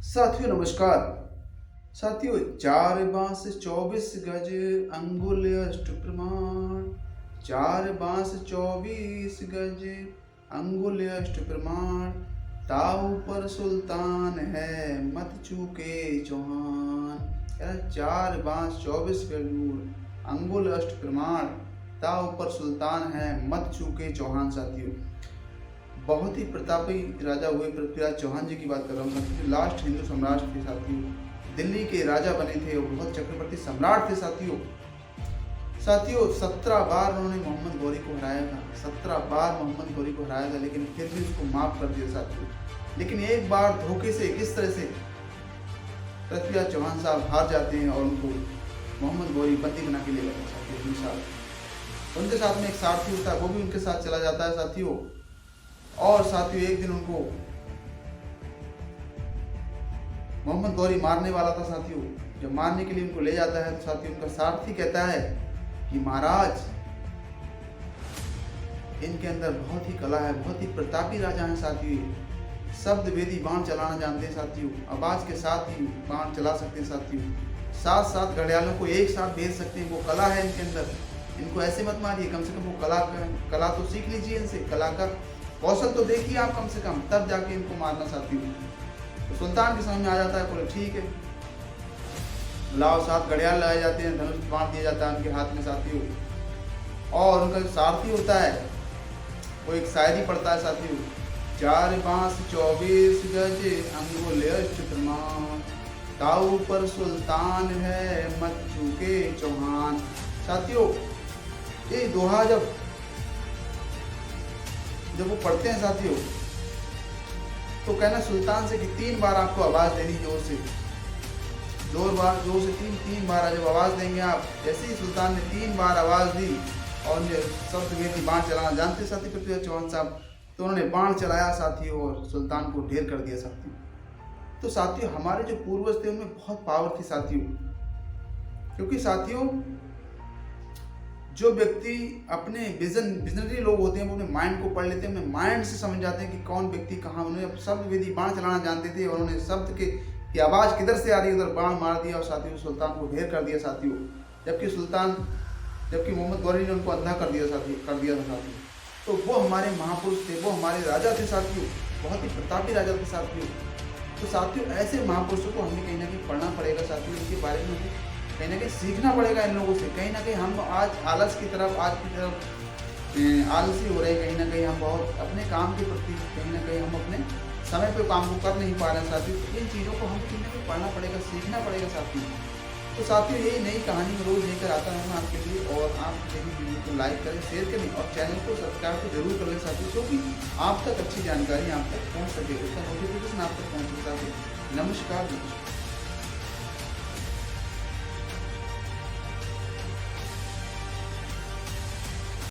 साथियों नमस्कार। साथियों, 4 बांस 24 गज अंगुल अष्ट प्रमाण। 4 बांस 24 गज अंगुल अष्ट प्रमाण। ताऊ पर सुल्तान है मत चूके चौहान। 4 बांस 24 गज अंगुल अष्ट प्रमाण। ताऊ पर सुल्तान है मत चूके चौहान। साथियों, बहुत ही प्रतापी राजा हुए पृथ्वीराज चौहान जी की बात कर रहा हूँ साथियों। लास्ट हिंदू सम्राट थे साथियों, दिल्ली के राजा बने थे और बहुत चक्रवर्ती सम्राट थे साथियों। 17 बार उन्होंने मोहम्मद गौरी को हराया था। 17 बार मोहम्मद गौरी को हराया था, लेकिन फिर भी उसको माफ कर दिया साथियों। लेकिन एक बार धोखे से किस तरह से पृथ्वीराज चौहान साहब हार जाते हैं और उनको मोहम्मद गौरी बंदी बना के ले जाते हैं साथियों। उनके साथ में एक सारथी होता है, वो भी उनके साथ चला जाता है साथियों। और साथियों, एक दिन उनको मोहम्मद गौरी मारने वाला था साथियों। जब मारने के लिए उनको ले जाता है तो साथियों उनका सारथी कहता है कि महाराज, इनके अंदर बहुत ही कला है, बहुत ही प्रतापी राजा हैं साथियों। शब्द वेदी बाण चलाना जानते हैं साथियों, आवाज के साथ ही बाण चला सकते हैं साथियों। 7 घड़ियालों को एक साथ भेज सकते हैं, वो कला है इनके अंदर। इनको ऐसे मत मारिए, कम से कम वो कला तो सीख लीजिए इनसे, कला का कौशल तो देखिए आप कम से कम, तब जाके इनको मारना चाहती हूँ। तो सुल्तान के समझ में आ जाता है, बोले ठीक है, लाओ। 7 घड़ियाल लाए जाते हैं, धनुष बांध दिया जाता है उनके हाथ में साथियों। और उनका जो सारथी होता है वो एक शायरी पढ़ता है साथियों। 4 बांस 24 गज अंगुल अष्ट प्रमाण। ताऊ पर सुल्तान है मत चूके चौहान। साथियों, ये दोहा जब वो पढ़ते हैं साथियों, तो कहना सुल्तान से कि 3 बार आपको आवाज देनी, जोर से 3 बार जब आवाज देंगे आप। जैसे ही सुल्तान ने 3 बार आवाज दी और शब्द वेदी बाण चलाना जानते साथी पृथ्वीराज चौहान साहब, तो उन्होंने बाण चलाया साथियों और सुल्तान को ढेर कर दिया साथियों। तो साथियों, हमारे जो पूर्वज थे उनमें बहुत पावर थी साथियों। क्योंकि साथियों, जो व्यक्ति अपने विजनरी लोग होते हैं, वो अपने माइंड को पढ़ लेते हैं, अपने माइंड से समझ जाते हैं कि कौन व्यक्ति कहाँ। उन्होंने शब्द वेदी बाण चलाना जानते थे और उन्होंने शब्द की आवाज़ किधर से आ रही है उधर बाण मार दिया और साथियों सुल्तान को ढेर कर दिया साथियों। जबकि मोहम्मद गौरी ने उनको अंधा कर दिया था साथियों। तो वो हमारे महापुरुष थे, वो हमारे राजा थे साथियों, बहुत ही प्रतापी राजा थे साथियों। तो साथियों, ऐसे महापुरुषों को हमें कहीं ना कहीं पढ़ना पड़ेगा साथियों। इनके बारे में कहीं ना कहीं सीखना पड़ेगा इन लोगों से। कहीं ना कहीं हम आज आलस की तरफ आलसी हो रहे हैं। कहीं ना कहीं हम बहुत अपने काम के प्रति कहीं ना कहीं हम अपने समय पे काम को कर नहीं पा रहे हैं साथियों। तो इन चीज़ों को हम कहीं ना कहीं पढ़ना पड़ेगा, सीखना पड़ेगा साथियों। तो साथियों, यही नई कहानी में रोज़ लेकर आता हूँ मैं आपके लिए। और आप मेरी वीडियो को लाइक करें, शेयर करें और चैनल को सब्सक्राइब तो जरूर करें साथियों, क्योंकि आप तक अच्छी जानकारी आप तक पहुँच सके, उसका नोटिफिकेशन आप तक पहुँच सकता है। नमस्कार।